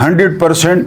100%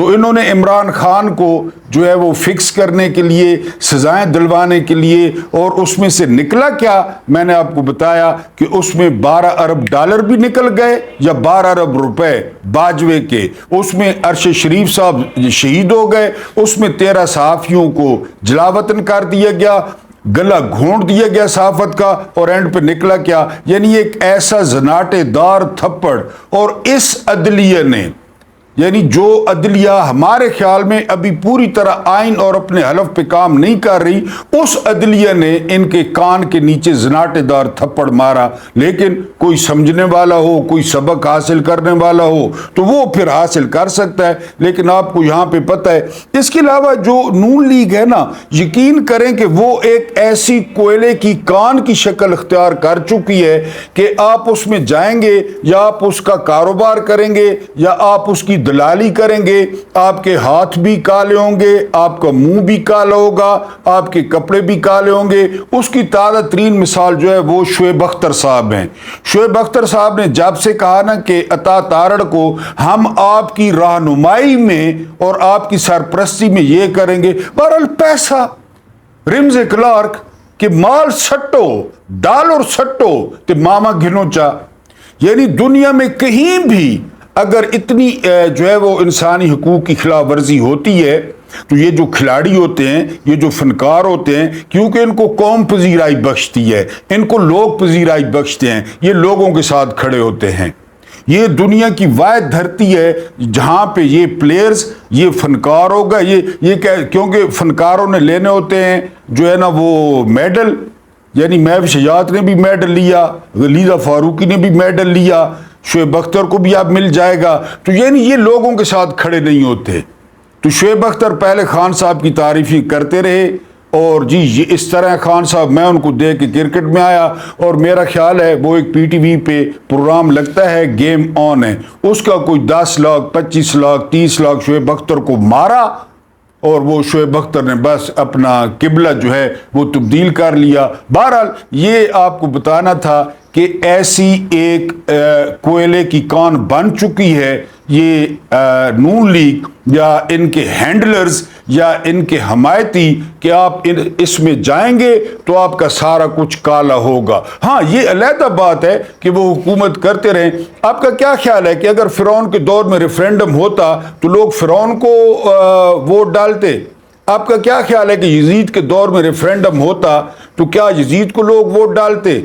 تو انہوں نے عمران خان کو جو ہے وہ فکس کرنے کے لیے، سزائیں دلوانے کے لیے، اور اس میں سے نکلا کیا؟ میں نے آپ کو بتایا کہ اس میں $12 ارب بھی نکل گئے، یا 12 ارب باجوے کے، اس میں ارشد شریف صاحب شہید ہو گئے، اس میں 13 صحافیوں کو جلاوطن کر دیا گیا، گلا گھونٹ دیا گیا صحافت کا، اور اینڈ پہ نکلا کیا؟ یعنی ایک ایسا زناٹے دار تھپڑ. اور اس عدلیہ نے، یعنی جو عدلیہ ہمارے خیال میں ابھی پوری طرح آئین اور اپنے حلف پہ کام نہیں کر رہی، اس عدلیہ نے ان کے کان کے نیچے زناٹے دار تھپڑ مارا. لیکن کوئی سمجھنے والا ہو، کوئی سبق حاصل کرنے والا ہو تو وہ پھر حاصل کر سکتا ہے. لیکن آپ کو یہاں پہ پتہ ہے، اس کے علاوہ جو نون لیگ ہے نا، یقین کریں کہ وہ ایک ایسی کوئلے کی کان کی شکل اختیار کر چکی ہے کہ آپ اس میں جائیں گے، یا آپ اس کا کاروبار کریں گے، یا آپ اس کی دلالی کریں گے، آپ کے ہاتھ بھی کالے ہوں گے، آپ کا منہ بھی کالا ہوگا، آپ کے کپڑے بھی کالے ہوں گے. اس کی تازہ ترین مثال جو ہے وہ شعیب اختر صاحب ہیں. شعیب اختر صاحب نے جب سے کہا نا کہ عطا تارڑ کو ہم آپ کی رہنمائی میں اور آپ کی سرپرستی میں یہ کریں گے، بہرحال پیسہ رمز کلارک کہ مال سٹو ڈالر سٹو تے ماما گھنوچا. یعنی دنیا میں کہیں بھی اگر اتنی جو ہے وہ انسانی حقوق کی خلاف ورزی ہوتی ہے تو یہ جو کھلاڑی ہوتے ہیں، یہ جو فنکار ہوتے ہیں، کیونکہ ان کو قوم پذیرائی بخشتی ہے، ان کو لوگ پذیرائی بخشتے ہیں، یہ لوگوں کے ساتھ کھڑے ہوتے ہیں. یہ دنیا کی واحد دھرتی ہے جہاں پہ یہ پلیئرز، یہ فنکار ہوگا، یہ کیونکہ فنکاروں نے لینے ہوتے ہیں جو ہے نا وہ میڈل. یعنی محوش حیات نے بھی میڈل لیا، غلیظہ فاروقی نے بھی میڈل لیا، شعیب اختر کو بھی اب مل جائے گا. تو یعنی یہ لوگوں کے ساتھ کھڑے نہیں ہوتے. تو شعیب اختر پہلے خان صاحب کی تعریفی کرتے رہے، اور جی یہ اس طرح خان صاحب، میں ان کو دیکھ کے کرکٹ میں آیا، اور میرا خیال ہے وہ ایک پی ٹی وی پہ پروگرام لگتا ہے گیم آن ہے، اس کا کوئی 10 لاکھ 25 لاکھ 30 لاکھ شعیب اختر کو مارا، اور وہ شعیب اختر نے بس اپنا قبلہ جو ہے وہ تبدیل کر لیا. بہرحال یہ آپ کو بتانا تھا کہ ایسی ایک کوئلے کی کان بن چکی ہے یہ نون لیگ یا ان کے ہینڈلرز یا ان کے حمایتی، کہ آپ اس میں جائیں گے تو آپ کا سارا کچھ کالا ہوگا. ہاں یہ علیحدہ بات ہے کہ وہ حکومت کرتے رہیں. آپ کا کیا خیال ہے کہ اگر فرعون کے دور میں ریفرینڈم ہوتا تو لوگ فرعون کو ووٹ ڈالتے؟ آپ کا کیا خیال ہے کہ یزید کے دور میں ریفرینڈم ہوتا تو کیا یزید کو لوگ ووٹ ڈالتے؟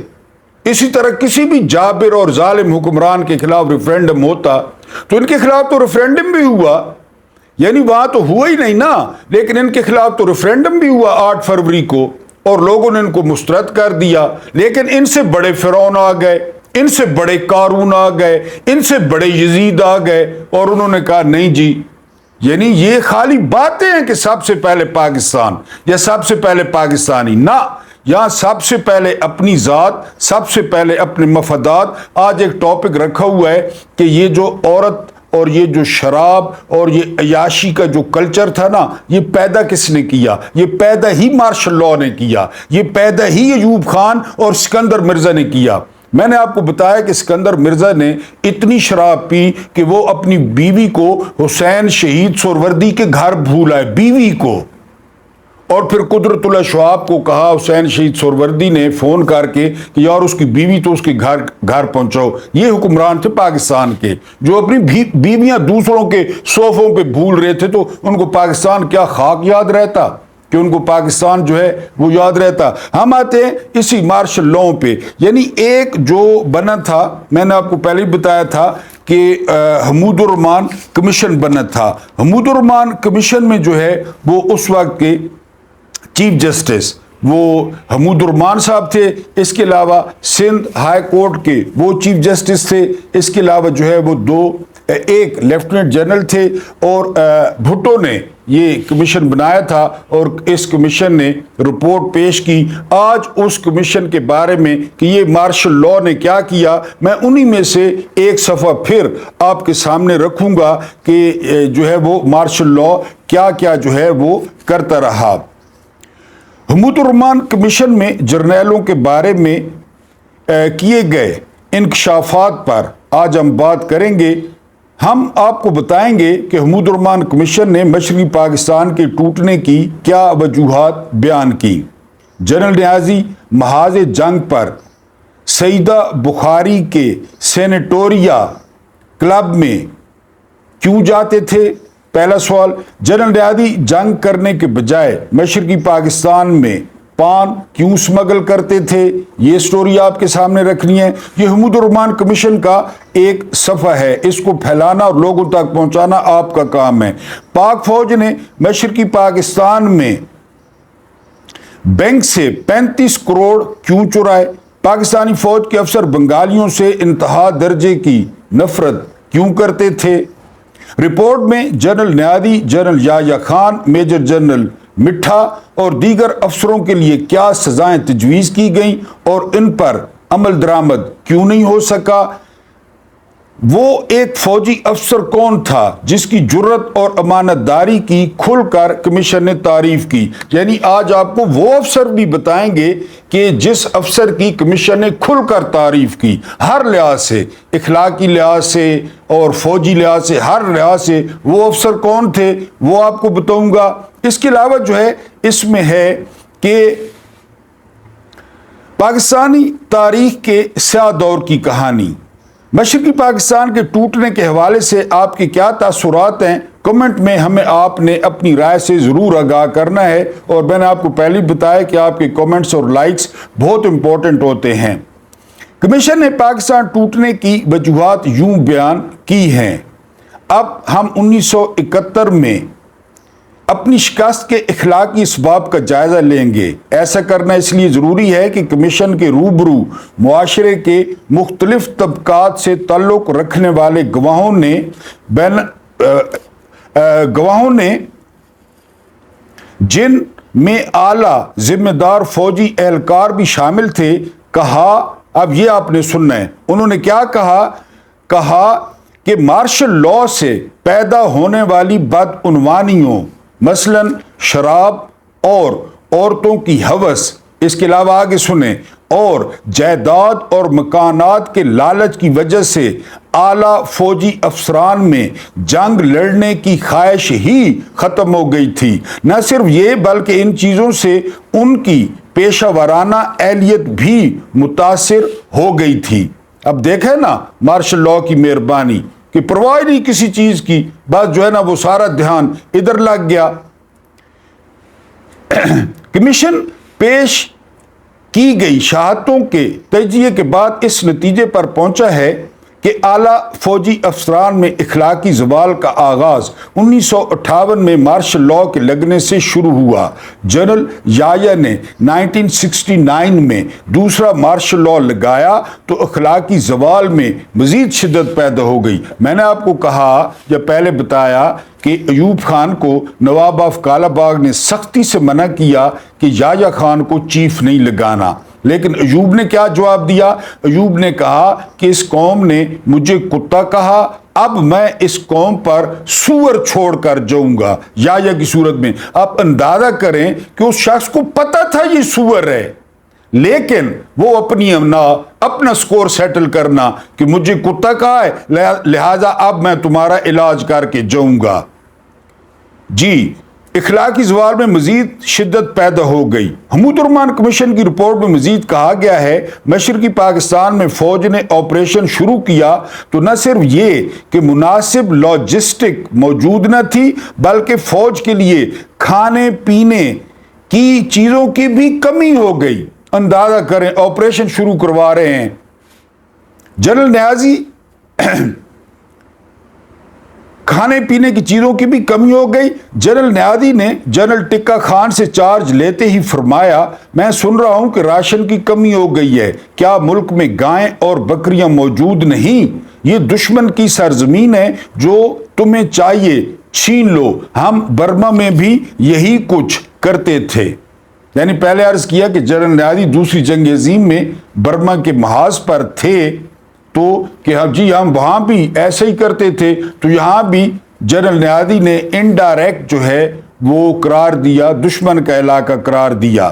اسی طرح کسی بھی جابر اور ظالم حکمران کے خلاف ریفرینڈم ہوتا تو ان کے خلاف تو ریفرینڈم بھی ہوا، یعنی وہاں تو ہوا ہی نہیں نا، لیکن ان کے خلاف تو ریفرینڈم بھی ہوا 8 فروری کو، اور لوگوں نے ان کو مسترد کر دیا. لیکن ان سے بڑے فرعون آ گئے، ان سے بڑے قارون آ گئے، ان سے بڑے یزید آ گئے، اور انہوں نے کہا نہیں جی. یعنی یہ خالی باتیں ہیں کہ سب سے پہلے پاکستان یا سب سے پہلے پاکستانی، نہ، یہاں سب سے پہلے اپنی ذات، سب سے پہلے اپنے مفادات. آج ایک ٹاپک رکھا ہوا ہے کہ یہ جو عورت اور یہ جو شراب اور یہ عیاشی کا جو کلچر تھا نا، یہ پیدا کس نے کیا؟ یہ پیدا ہی مارشل لاء نے کیا، یہ پیدا ہی ایوب خان اور سکندر مرزا نے کیا. میں نے آپ کو بتایا کہ سکندر مرزا نے اتنی شراب پی کہ وہ اپنی بیوی کو حسین شہید سہروردی کے گھر بھول آئے، بیوی کو. اور پھر قدرت اللہ شہاب کو کہا حسین شہید سہروردی نے فون کر کے کہ یار اس کی بیوی تو اس کے گھر پہنچاؤ. یہ حکمران تھے پاکستان کے جو اپنی بیویاں دوسروں کے صوفوں پہ بھول رہے تھے، تو ان کو پاکستان کیا خاک یاد رہتا کہ ان کو پاکستان جو ہے وہ یاد رہتا. ہم آتے ہیں اسی مارشل لاء پہ. یعنی ایک جو بنا تھا، میں نے آپ کو پہلے ہی بتایا تھا کہ حمود الرحمان کمیشن بنا تھا. حمود الرحمان کمیشن میں جو ہے وہ اس وقت کے چیف جسٹس وہ حمود الرحمان صاحب تھے، اس کے علاوہ سندھ ہائی کورٹ کے وہ چیف جسٹس تھے، اس کے علاوہ جو ہے وہ ایک لیفٹیننٹ جنرل تھے، اور بھٹو نے یہ کمیشن بنایا تھا، اور اس کمیشن نے رپورٹ پیش کی. آج اس کمیشن کے بارے میں کہ یہ مارشل لاء نے کیا کیا، میں انہی میں سے ایک صفحہ پھر آپ کے سامنے رکھوں گا کہ جو ہے وہ مارشل لاء کیا کیا جو ہے وہ کرتا رہا. حمود الرحمان کمیشن میں جرنیلوں کے بارے میں کیے گئے انکشافات پر آج ہم بات کریں گے. ہم آپ کو بتائیں گے کہ حمود الرحمان کمیشن نے مشرقی پاکستان کے ٹوٹنے کی کیا وجوہات بیان کی۔ جنرل نیازی محاذ جنگ پر سیدہ بخاری کے سینیٹوریا کلب میں کیوں جاتے تھے؟ پہلا سوال، جنرل نیازی جنگ کرنے کے بجائے مشرقی پاکستان میں پان کیوں اسمگل کرتے تھے؟ یہ سٹوری آپ کے سامنے رکھنی ہے۔ یہ حمود الرحمان کمیشن کا ایک صفحہ ہے، اس کو پھیلانا اور لوگوں تک پہنچانا آپ کا کام ہے۔ پاک فوج نے مشرقی پاکستان میں بینک سے 35 کروڑ کیوں چرائے؟ پاکستانی فوج کے افسر بنگالیوں سے انتہا درجے کی نفرت کیوں کرتے تھے؟ رپورٹ میں جنرل نیازی، general Yahya Khan, major general مٹھا اور دیگر افسروں کے لیے کیا سزائیں تجویز کی گئیں اور ان پر عمل درآمد کیوں نہیں ہو سکا؟ وہ ایک فوجی افسر کون تھا جس کی جرت اور امانت داری کی کھل کر کمیشن نے تعریف کی؟ یعنی آج آپ کو وہ افسر بھی بتائیں گے کہ جس افسر کی کمیشن نے کھل کر تعریف کی، ہر لحاظ سے، اخلاقی لحاظ سے اور فوجی لحاظ سے، ہر لحاظ سے وہ افسر کون تھے وہ آپ کو بتاؤں گا۔ اس کے علاوہ جو ہے اس میں ہے کہ پاکستانی تاریخ کے سیاہ دور کی کہانی، مشرقی پاکستان کے ٹوٹنے کے حوالے سے آپ کے کیا تاثرات ہیں؟ کمنٹ میں ہمیں آپ نے اپنی رائے سے ضرور آگاہ کرنا ہے، اور میں نے آپ کو پہلے بتایا کہ آپ کے کمنٹس اور لائکس بہت امپورٹنٹ ہوتے ہیں۔ کمیشن نے پاکستان ٹوٹنے کی وجوہات یوں بیان کی ہیں۔ اب ہم 1971 میں اپنی شکست کے اخلاقی اسباب کا جائزہ لیں گے۔ ایسا کرنا اس لیے ضروری ہے کہ کمیشن کے روبرو معاشرے کے مختلف طبقات سے تعلق رکھنے والے گواہوں نے جن میں اعلیٰ ذمہ دار فوجی اہلکار بھی شامل تھے، کہا، اب یہ آپ نے سننا ہے، انہوں نے کیا کہا کہ مارشل لاء سے پیدا ہونے والی بدعنوانیوں، مثلا شراب اور عورتوں کی ہوس، اس کے علاوہ آگے سنیں، اور جائیداد اور مکانات کے لالچ کی وجہ سے اعلیٰ فوجی افسران میں جنگ لڑنے کی خواہش ہی ختم ہو گئی تھی۔ نہ صرف یہ بلکہ ان چیزوں سے ان کی پیشہ ورانہ اہلیت بھی متاثر ہو گئی تھی۔ اب دیکھیں نا مارشل لاء کی مہربانی کہ پرواہ نہیں کسی چیز کی، بس جو ہے نا وہ سارا دھیان ادھر لگ گیا۔ کمیشن پیش کی گئی شہادتوں کے تجزیے کے بعد اس نتیجے پر پہنچا ہے کہ اعلیٰ فوجی افسران میں اخلاقی زوال کا آغاز 1958 میں مارشل لاء کے لگنے سے شروع ہوا۔ جنرل یحییٰ نے 1969 میں دوسرا مارشل لاء لگایا تو اخلاقی زوال میں مزید شدت پیدا ہو گئی۔ میں نے آپ کو کہا یا پہلے بتایا کہ ایوب خان کو نواب آف کالا باغ نے سختی سے منع کیا کہ یحییٰ خان کو چیف نہیں لگانا، لیکن ایوب نے کیا جواب دیا؟ ایوب نے کہا کہ اس قوم نے مجھے کتا کہا، اب میں اس قوم پر سور چھوڑ کر جاؤں گا۔ یحییٰ کی صورت میں آپ اندازہ کریں کہ اس شخص کو پتہ تھا یہ سور ہے، لیکن وہ اپنا سکور سیٹل کرنا کہ مجھے کتا کہا ہے لہذا اب میں تمہارا علاج کر کے جاؤں گا۔ جی، اخلاقی زوال میں مزید شدت پیدا ہو گئی۔ حمود الرحمان کمیشن کی رپورٹ میں مزید کہا گیا ہے، مشرقی پاکستان میں فوج نے آپریشن شروع کیا تو نہ صرف یہ کہ مناسب لاجسٹک موجود نہ تھی، بلکہ فوج کے لیے کھانے پینے کی چیزوں کی بھی کمی ہو گئی۔ اندازہ کریں، آپریشن شروع کروا رہے ہیں۔ جنرل نیازی کھانے پینے کی چیزوں کی بھی کمی ہو گئی۔ جنرل نیازی نے جنرل ٹکا خان سے چارج لیتے ہی فرمایا، میں سن رہا ہوں کہ راشن کی کمی ہو گئی ہے، کیا ملک میں گائیں اور بکریاں موجود نہیں؟ یہ دشمن کی سرزمین ہے، جو تمہیں چاہیے چھین لو۔ ہم برما میں بھی یہی کچھ کرتے تھے۔ یعنی پہلے عرض کیا کہ جنرل نیازی دوسری جنگ عظیم میں برما کے محاذ پر تھے، تو کہ جی ہم وہاں بھی ایسے ہی کرتے تھے، تو یہاں بھی جنرل نیازی نے انڈائریکٹ جو ہے وہ قرار دیا، دشمن کا علاقہ قرار دیا۔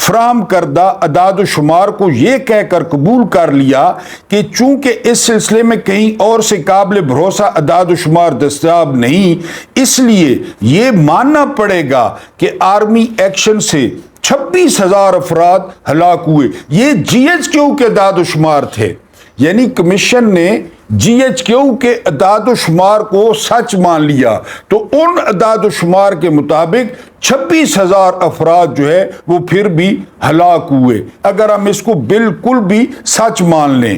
فراہم کردہ اعداد و شمار کو یہ کہہ کر قبول کر لیا کہ چونکہ اس سلسلے میں کہیں اور سے قابل بھروسہ اعداد و شمار دستیاب نہیں، اس لیے یہ ماننا پڑے گا کہ آرمی ایکشن سے 26,000 افراد ہلاک ہوئے۔ یہ جی ایچ کیو کے اعداد و شمار تھے، یعنی کمیشن نے جی ایچ کیو کے اعداد و شمار کو سچ مان لیا، تو ان اعداد و شمار کے مطابق 26,000 افراد جو ہے وہ پھر بھی ہلاک ہوئے، اگر ہم اس کو بالکل بھی سچ مان لیں۔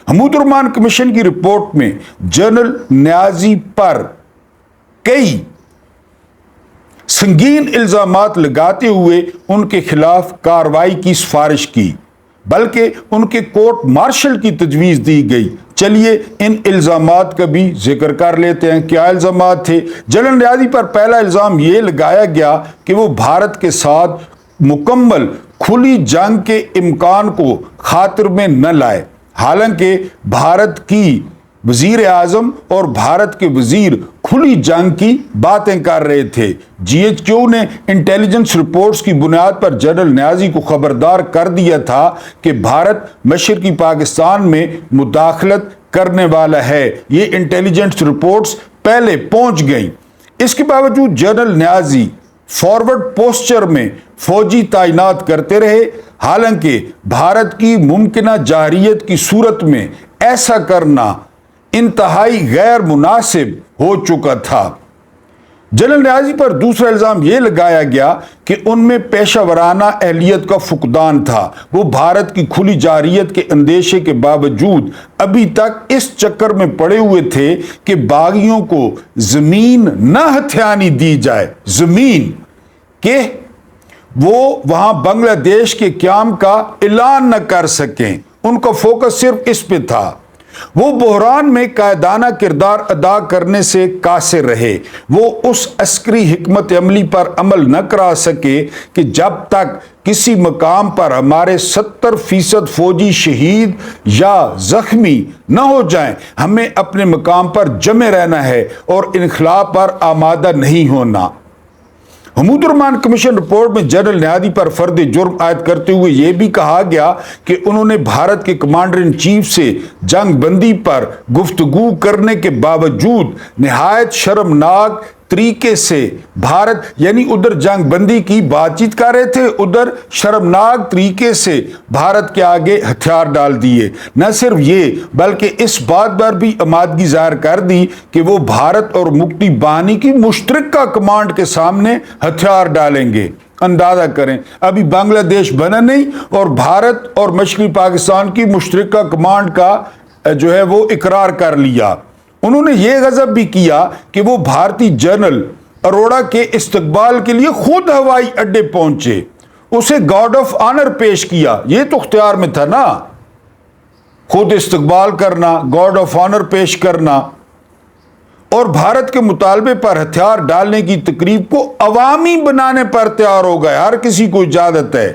حمود الرحمن کمیشن کی رپورٹ میں جنرل نیازی پر کئی سنگین الزامات لگاتے ہوئے ان کے خلاف کارروائی کی سفارش کی، بلکہ ان کے کورٹ مارشل کی تجویز دی گئی۔ چلیے ان الزامات کا بھی ذکر کر لیتے ہیں۔ کیا الزامات تھے؟ جنرل نیازی پر پہلا الزام یہ لگایا گیا کہ وہ بھارت کے ساتھ مکمل کھلی جنگ کے امکان کو خاطر میں نہ لائے، حالانکہ بھارت کی وزیر اعظم اور بھارت کے وزیر کھلی جنگ کی باتیں کر رہے تھے۔ جی ایچ کیو نے انٹیلیجنس رپورٹس کی بنیاد پر جنرل نیازی کو خبردار کر دیا تھا کہ بھارت مشرقی پاکستان میں مداخلت کرنے والا ہے۔ یہ انٹیلیجنس رپورٹس پہلے پہنچ گئیں۔ اس کے باوجود جنرل نیازی فارورڈ پوسچر میں فوجی تعینات کرتے رہے، حالانکہ بھارت کی ممکنہ جارحیت کی صورت میں ایسا کرنا انتہائی غیر مناسب ہو چکا تھا۔ جنرل نیازی پر دوسرا الزام یہ لگایا گیا کہ ان میں پیشہ ورانہ اہلیت کا فقدان تھا۔ وہ بھارت کی کھلی جارحیت کے اندیشے کے باوجود ابھی تک اس چکر میں پڑے ہوئے تھے کہ باغیوں کو زمین نہ ہتھیانی دی جائے، زمین کہ وہ وہاں بنگلہ دیش کے قیام کا اعلان نہ کر سکیں۔ ان کا فوکس صرف اس پہ تھا۔ وہ بحران میں قائدانہ کردار ادا کرنے سے قاصر رہے۔ وہ اس عسکری حکمت عملی پر عمل نہ کرا سکے کہ جب تک کسی مقام پر ہمارے 70% فوجی شہید یا زخمی نہ ہو جائیں، ہمیں اپنے مقام پر جمے رہنا ہے اور انخلا پر آمادہ نہیں ہونا۔ حمود الرحمن کمیشن رپورٹ میں جنرل نیازی پر فرد جرم عائد کرتے ہوئے یہ بھی کہا گیا کہ انہوں نے بھارت کے کمانڈر ان چیف سے جنگ بندی پر گفتگو کرنے کے باوجود نہایت شرمناک طریقے سے بھارت، یعنی ادھر جنگ بندی کی بات چیت کر رہے تھے، ادھر شرمناک طریقے سے بھارت کے آگے ہتھیار ڈال دیے۔ نہ صرف یہ بلکہ اس بات پر بھی آمادگی ظاہر کر دی کہ وہ بھارت اور مکتی باہنی کی مشترکہ کمانڈ کے سامنے ہتھیار ڈالیں گے۔ اندازہ کریں، ابھی بنگلہ دیش بنا نہیں اور بھارت اور مشرقی پاکستان کی مشترکہ کمانڈ کا جو ہے وہ اقرار کر لیا۔ انہوں نے یہ غضب بھی کیا کہ وہ بھارتی جنرل اروڑا کے استقبال کے لیے خود ہوائی اڈے پہنچے، اسے گارڈ آف آنر پیش کیا۔ یہ تو اختیار میں تھا نا، خود استقبال کرنا، گارڈ آف آنر پیش کرنا، اور بھارت کے مطالبے پر ہتھیار ڈالنے کی تقریب کو عوامی بنانے پر تیار ہو گئے۔ ہر کسی کو اجازت ہے۔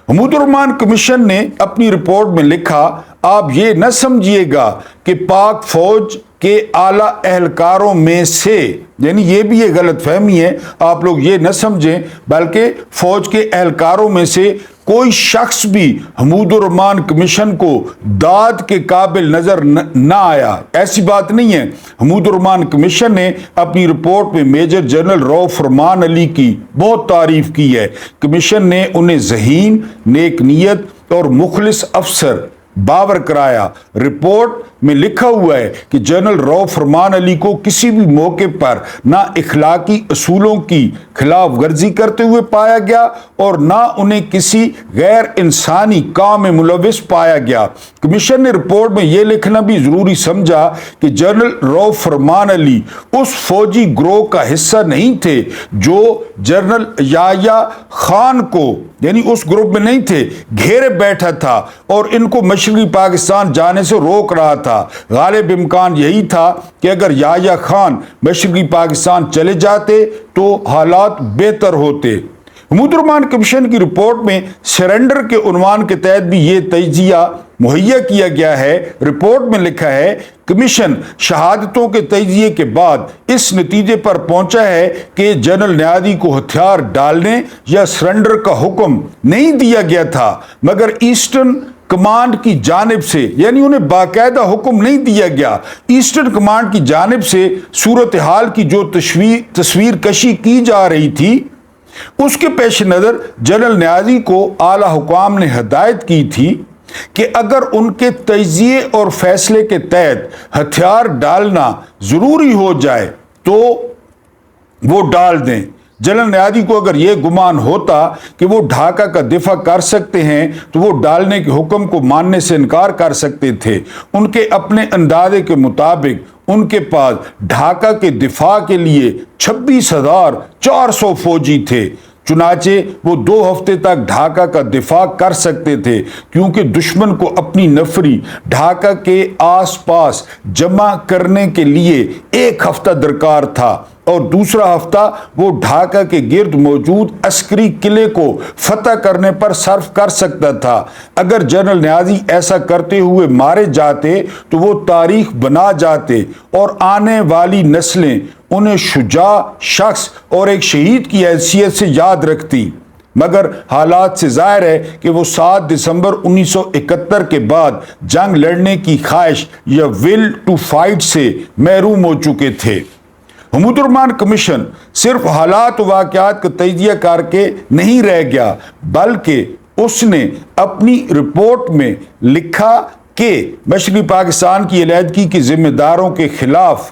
حمود الرحمن کمیشن نے اپنی رپورٹ میں لکھا، آپ یہ نہ سمجھیے گا کہ پاک فوج کے اعلیٰ اہلکاروں میں سے، یعنی یہ بھی یہ غلط فہمی ہے، آپ لوگ یہ نہ سمجھیں، بلکہ فوج کے اہلکاروں میں سے کوئی شخص بھی حمود الرحمن کمیشن کو داد کے قابل نظر نہ آیا۔ ایسی بات نہیں ہے۔ حمود الرحمن کمیشن نے اپنی رپورٹ میں میجر جنرل رؤف فرمان علی کی بہت تعریف کی ہے۔ کمیشن نے انہیں ذہین، نیک نیت اور مخلص افسر باور کرایا۔ رپورٹ میں لکھا ہوا ہے کہ جنرل رؤف فرمان علی کو کسی بھی موقع پر نہ اخلاقی اصولوں کی خلاف ورزی کرتے ہوئے پایا گیا اور نہ انہیں کسی غیر انسانی کام میں ملوث پایا گیا۔ کمیشن نے رپورٹ میں یہ لکھنا بھی ضروری سمجھا کہ جنرل رؤف فرمان علی اس فوجی گروہ کا حصہ نہیں تھے جو جنرل یحییٰ خان کو، یعنی اس گروپ میں نہیں تھے، گھیرے بیٹھا تھا اور ان کو مشرقی پاکستان جانے سے روک رہا تھا۔ غالب امکان یہی تھا کہ اگر یحییٰ خان مشرقی پاکستان چلے جاتے تو حالات بہتر ہوتے۔ حمود الرحمن کمیشن کی رپورٹ میں سرنڈر کے عنوان کے تحت بھی یہ تجزیہ مہیا کیا گیا ہے۔ رپورٹ میں لکھا ہے، کمیشن شہادتوں کے تجزیے کے بعد اس نتیجے پر پہنچا ہے کہ جنرل نیازی کو ہتھیار ڈالنے یا سرنڈر کا حکم نہیں دیا گیا تھا، مگر ایسٹرن کمانڈ کی جانب سے، یعنی انہیں باقاعدہ حکم نہیں دیا گیا، ایسٹرن کمانڈ کی جانب سے صورتحال کی جو تصویر کشی کی جا رہی تھی، اس کے پیش نظر جنرل نیازی کو اعلیٰ حکام نے ہدایت کی تھی کہ اگر ان کے تجزیے اور فیصلے کے تحت ہتھیار ڈالنا ضروری ہو جائے تو وہ ڈال دیں۔ جنرل نیازی کو اگر یہ گمان ہوتا کہ وہ ڈھاکہ کا دفاع کر سکتے ہیں تو وہ ڈالنے کے حکم کو ماننے سے انکار کر سکتے تھے۔ ان کے اپنے اندازے کے مطابق ان کے پاس ڈھاکہ کے دفاع کے لیے 26,400 فوجی تھے، چنانچہ وہ 2 ہفتے تک ڈھاکہ کا دفاع کر سکتے تھے، کیونکہ دشمن کو اپنی نفری ڈھاکہ کے آس پاس جمع کرنے کے لیے 1 ہفتہ درکار تھا، اور دوسرا ہفتہ وہ ڈھاکہ کے گرد موجود عسکری قلعے کو فتح کرنے پر صرف کر سکتا تھا۔ اگر جنرل نیازی ایسا کرتے ہوئے مارے جاتے تو وہ تاریخ بنا جاتے اور آنے والی نسلیں انہیں شجاع شخص اور ایک شہید کی حیثیت سے یاد رکھتی، مگر حالات سے ظاہر ہے کہ وہ 7 دسمبر 1971 کے بعد جنگ لڑنے کی خواہش یا ول ٹو فائٹ سے محروم ہو چکے تھے۔ حمود الرحمن کمیشن صرف حالات و واقعات کا تجزیہ کر کے نہیں رہ گیا، بلکہ اس نے اپنی رپورٹ میں لکھا کہ مشرقی پاکستان کی علیحدگی کے ذمہ داروں کے خلاف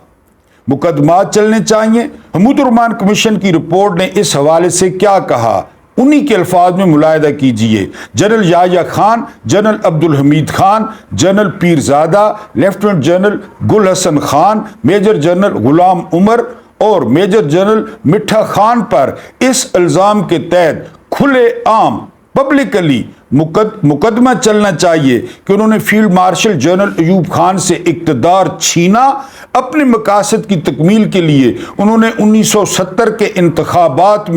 مقدمات چلنے چاہیے۔ حمود الرحمن کمیشن کی رپورٹ نے اس حوالے سے کیا کہا، انہی کے الفاظ میں ملاحظہ کیجئے۔ General Yahya Khan, general Abdul Hamid Khan, general Pirzada, lieutenant general Gul Hassan Khan, major general Ghulam Umar اور میجر جنرل مٹھا خان پر اس الزام کے تحت کھلے عام پبلکلی مقدمہ چلنا چاہیے کہ انہوں نے field marshal general Ayub Khan سے اقتدار چھینا۔ اپنے مقاصد کی تکمیل کے لیے انہوں نے 1970 کے انتخابات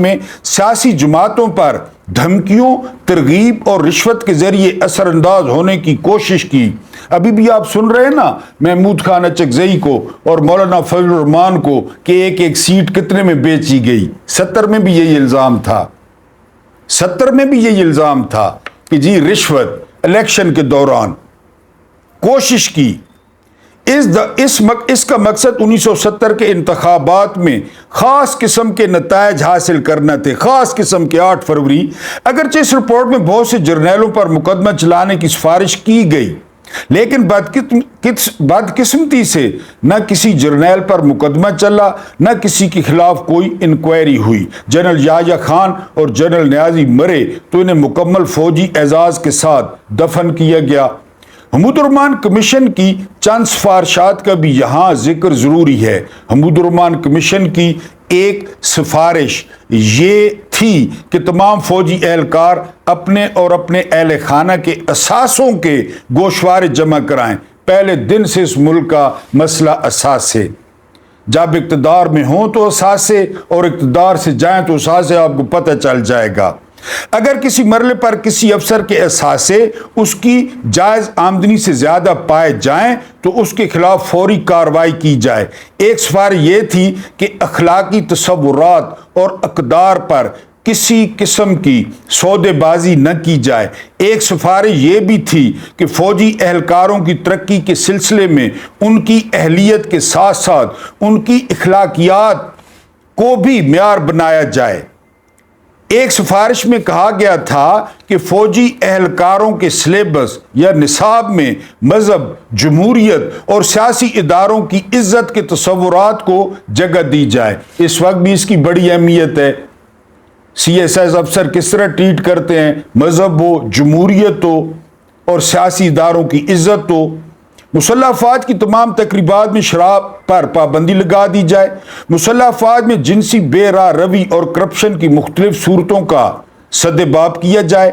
میں سیاسی جماعتوں پر دھمکیوں، ترغیب اور رشوت کے ذریعے اثر انداز ہونے کی کوشش کی۔ ابھی بھی آپ سن رہے ہیں نا محمود خان اچکزئی کو اور مولانا فضل الرحمان کو کہ ایک ایک سیٹ کتنے میں بیچی گئی۔ 70 میں بھی یہی الزام تھا، 70 میں بھی یہی الزام تھا کہ جی رشوت الیکشن کے دوران کوشش کی۔ اس کا مقصد 1970 کے انتخابات میں خاص قسم کے نتائج حاصل کرنا تھے، خاص قسم کے 8 فروری۔ اگرچہ اس رپورٹ میں بہت سے جرنیلوں پر مقدمہ چلانے کی سفارش کی گئی، لیکن بدقسمتی سے نہ کسی جرنیل پر مقدمہ چلا، نہ کسی کے خلاف کوئی انکوائری ہوئی۔ جنرل یحییٰ خان اور جنرل نیازی مرے تو انہیں مکمل فوجی اعزاز کے ساتھ دفن کیا گیا۔ حمود الرحمن کمیشن کی چند سفارشات کا بھی یہاں ذکر ضروری ہے۔ حمود الرحمن کمیشن کی ایک سفارش یہ تھی کہ تمام فوجی اہلکار اپنے اور اپنے اہل خانہ کے اثاثوں کے گوشوارے جمع کرائیں۔ پہلے دن سے اس ملک کا مسئلہ اثاثے، جب اقتدار میں ہوں تو اثاثے اور اقتدار سے جائیں تو اثاثے آپ کو پتہ چل جائے گا۔ اگر کسی مرحلے پر کسی افسر کے اثاثے اس کی جائز آمدنی سے زیادہ پائے جائیں تو اس کے خلاف فوری کارروائی کی جائے۔ ایک سفارش یہ تھی کہ اخلاقی تصورات اور اقدار پر کسی قسم کی سودے بازی نہ کی جائے۔ ایک سفارش یہ بھی تھی کہ فوجی اہلکاروں کی ترقی کے سلسلے میں ان کی اہلیت کے ساتھ ساتھ ان کی اخلاقیات کو بھی معیار بنایا جائے۔ ایک سفارش میں کہا گیا تھا کہ فوجی اہلکاروں کے سلیبس یا نصاب میں مذہب، جمہوریت اور سیاسی اداروں کی عزت کے تصورات کو جگہ دی جائے۔ اس وقت بھی اس کی بڑی اہمیت ہے۔ سی ایس ایس افسر کس طرح ٹریٹ کرتے ہیں، مذہب ہو، جمہوریت ہو اور سیاسی اداروں کی عزت ہو۔ مسلح افواج کی تمام تقریبات میں شراب پر پابندی لگا دی جائے۔ مسلح افواج میں جنسی بے راہ روی اور کرپشن کی مختلف صورتوں کا سد باب کیا جائے۔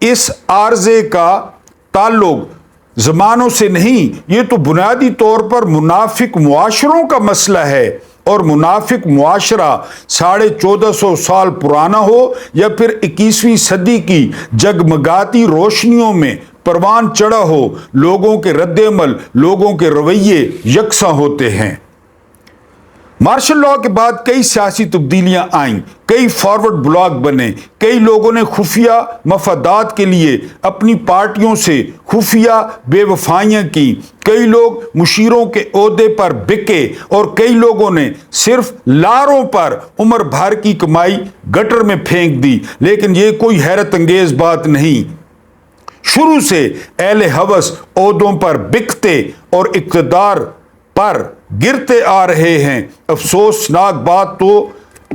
اس عارضے کا تعلق زمانوں سے نہیں، یہ تو بنیادی طور پر منافق معاشروں کا مسئلہ ہے، اور منافق معاشرہ 1450 سال پرانا ہو یا پھر 21ویں صدی کی جگمگاتی روشنیوں میں پروان چڑھا ہو، لوگوں کے رد عمل، لوگوں کے رویے یکساں ہوتے ہیں۔ مارشل لاء کے بعد کئی سیاسی تبدیلیاں آئیں، کئی فارورڈ بلاک بنے، کئی لوگوں نے خفیہ مفادات کے لیے اپنی پارٹیوں سے خفیہ بے وفائیاں کی، کئی لوگ مشیروں کے عہدے پر بکے، اور کئی لوگوں نے صرف لاروں پر عمر بھر کی کمائی گٹر میں پھینک دی۔ لیکن یہ کوئی حیرت انگیز بات نہیں، شروع سے اہل ہوس عہدوں پر بکتے اور اقتدار پر گرتے آ رہے ہیں۔ افسوسناک بات تو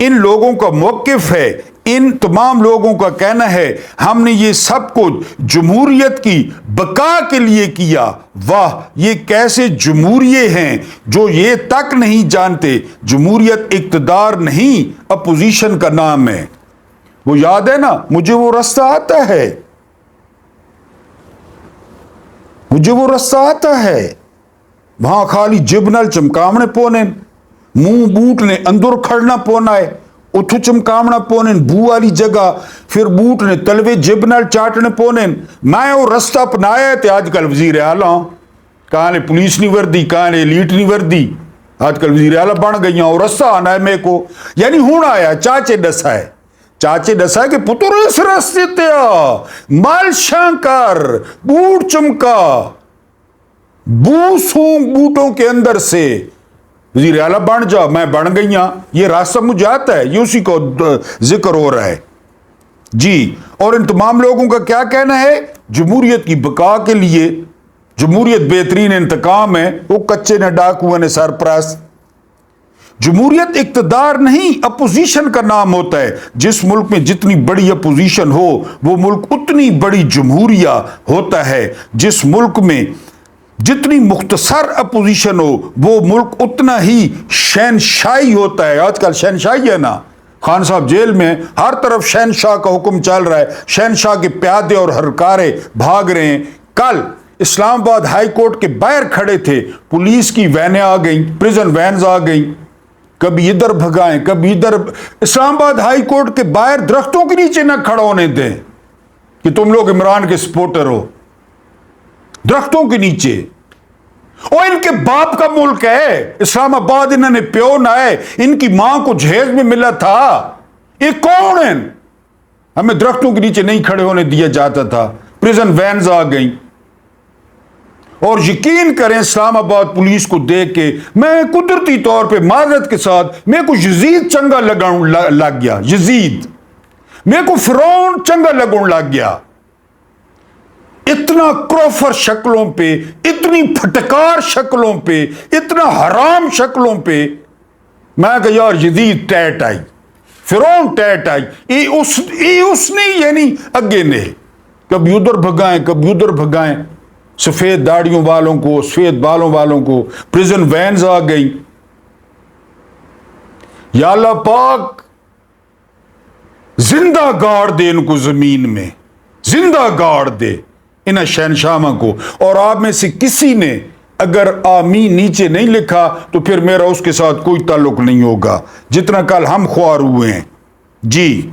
ان لوگوں کا موقف ہے، ان تمام لوگوں کا کہنا ہے ہم نے یہ سب کچھ جمہوریت کی بقا کے لیے کیا۔ واہ، یہ کیسے جمہوریے ہیں جو یہ تک نہیں جانتے جمہوریت اقتدار نہیں، اپوزیشن کا نام ہے۔ وہ یاد ہے نا، مجھے وہ رستہ آتا ہے، مجھے وہ رستہ آتا ہے، وہاں خالی جب نال چمکامنے پونے، منہ بوٹ نے اندر کھڑنا پونا ہے، اتھو چمکامنا پونے بو والی جگہ، پھر بوٹ نے تلوے جب نال چاٹنے پونے۔ میں وہ رستہ اپنایا ہے تے آج کل وزیر اعلیٰ ہوں، کہاں نے پولیس نہیں وردی، کہاں نے ایلیٹ نہیں وردی، آج کل وزیر اعلیٰ بن گئی ہیں، اور رستہ آنا ہے میرے کو، یعنی ہون آیا چاچے دسا ہے، چاچے دسا کہ پتر اس راستے تے آ، مال شانکر بوٹ چمکا، بو سونگ بوٹوں کے اندر سے وزیر اعلیٰ بن جا، میں بن گئی ہوں، یہ راستہ مجھے آتا ہے، یہ اسی کو ذکر ہو رہا ہے جی۔ اور ان تمام لوگوں کا کیا کہنا ہے؟ جمہوریت کی بقا کے لیے، جمہوریت بہترین انتقام ہے، وہ کچے نے ڈاکو نے سرپرست۔ جمہوریت اقتدار نہیں، اپوزیشن کا نام ہوتا ہے۔ جس ملک میں جتنی بڑی اپوزیشن ہو وہ ملک اتنی بڑی جمہوریہ ہوتا ہے، جس ملک میں جتنی مختصر اپوزیشن ہو وہ ملک اتنا ہی شہنشاہی ہوتا ہے۔ آج کل شہنشاہی ہے نا، خان صاحب جیل میں، ہر طرف شہنشاہ کا حکم چل رہا ہے، شہنشاہ کے پیادے اور ہرکارے بھاگ رہے ہیں۔ کل اسلام آباد ہائی کورٹ کے باہر کھڑے تھے، پولیس کی وینیں آ گئیں، پریزن وینز آ گئیں، کبھی ادھر بھگائیں کبھی ادھر۔ اسلام آباد ہائی کورٹ کے باہر درختوں کے نیچے نہ کھڑا ہونے دیں کہ تم لوگ عمران کے سپورٹر ہو، درختوں کے نیچے۔ اور ان کے باپ کا ملک ہے اسلام آباد، انہوں نے پیو نہ ہے، ان کی ماں کو جہیز میں ملا تھا، یہ کون ہیں؟ ہمیں درختوں کے نیچے نہیں کھڑے ہونے دیا جاتا تھا، پریزن وینز آ گئیں۔ اور یقین کریں اسلام آباد پولیس کو دیکھ کے میں قدرتی طور پہ معذرت کے ساتھ میرے کو یزید چنگا لگ گیا، یزید میرے کو فرعون چنگا لگن لگ گیا۔ اتنا کروفر شکلوں پہ، اتنی پھٹکار شکلوں پہ، اتنا حرام شکلوں پہ، میں کہ یار یزید ٹیٹ آئی، فرعون ٹیٹ آئی، اس نے یعنی اگے نے کبھی ادھر بھگائیں کبھی ادھر بھگائیں، سفید داڑیوں والوں کو، سفید بالوں والوں کو، پریزن وینز آ گئی۔ یا اللہ پاک زندہ گاڑ دے ان کو زمین میں، زندہ گاڑ دے ان شہنشاہوں کو۔ اور آپ میں سے کسی نے اگر آمین نیچے نہیں لکھا تو پھر میرا اس کے ساتھ کوئی تعلق نہیں ہوگا، جتنا کل ہم خوار ہوئے ہیں جی۔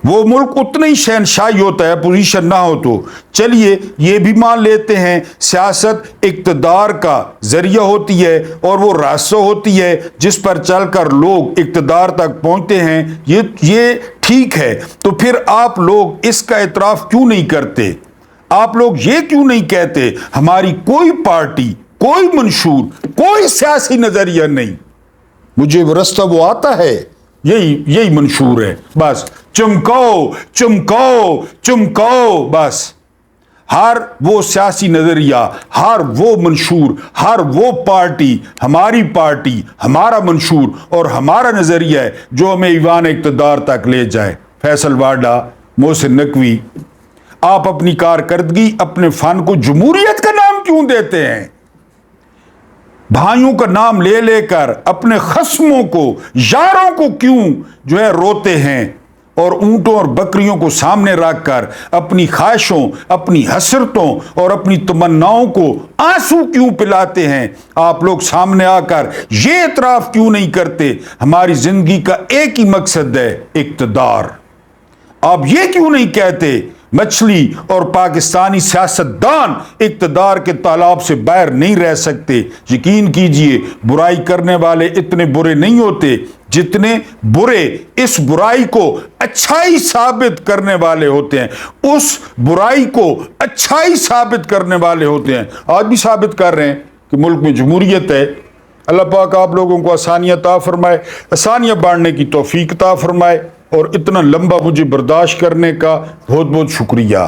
وہ ملک اتنا ہی شہنشاہی ہوتا ہے اپوزیشن نہ ہو تو۔ چلیے یہ بھی مان لیتے ہیں سیاست اقتدار کا ذریعہ ہوتی ہے اور وہ راستہ ہوتی ہے جس پر چل کر لوگ اقتدار تک پہنچتے ہیں، یہ ٹھیک ہے۔ تو پھر آپ لوگ اس کا اعتراف کیوں نہیں کرتے؟ آپ لوگ یہ کیوں نہیں کہتے ہماری کوئی پارٹی، کوئی منشور، کوئی سیاسی نظریہ نہیں، مجھے وہ رستہ وہ آتا ہے، یہی منشور ہے، بس چمکاؤ چمکاؤ چمکاؤ، بس۔ ہر وہ سیاسی نظریہ، ہر وہ منشور، ہر وہ پارٹی، ہماری ہمارا منشور اور ہمارا نظریہ ہے جو ہمیں ایوان اقتدار تک لے جائے۔ فیصل واڈا، محسن نقوی، آپ اپنی کارکردگی، اپنے فن کو جمہوریت کا نام کیوں دیتے ہیں؟ بھائیوں کا نام لے کر اپنے خصموں کو، یاروں کو کیوں روتے ہیں؟ اور اونٹوں اور بکریوں کو سامنے رکھ کر اپنی خواہشوں، اپنی حسرتوں اور اپنی تمناؤں کو آنسو کیوں پلاتے ہیں؟ آپ لوگ سامنے آ کر یہ اعتراف کیوں نہیں کرتے ہماری زندگی کا ایک ہی مقصد ہے، اقتدار؟ آپ یہ کیوں نہیں کہتے مچھلی اور پاکستانی سیاستدان اقتدار کے تالاب سے باہر نہیں رہ سکتے؟ یقین کیجئے برائی کرنے والے اتنے برے نہیں ہوتے جتنے برے اس برائی کو اچھائی ثابت کرنے والے ہوتے ہیں، اس برائی کو اچھائی ثابت کرنے والے ہوتے ہیں۔ آج بھی ثابت کر رہے ہیں کہ ملک میں جمہوریت ہے۔ اللہ پاک آپ لوگوں کو آسانیاں عطا فرمائے، آسانیاں بانٹنے کی توفیق عطا فرمائے، اور اتنا لمبا مجھے برداشت کرنے کا بہت بہت شکریہ۔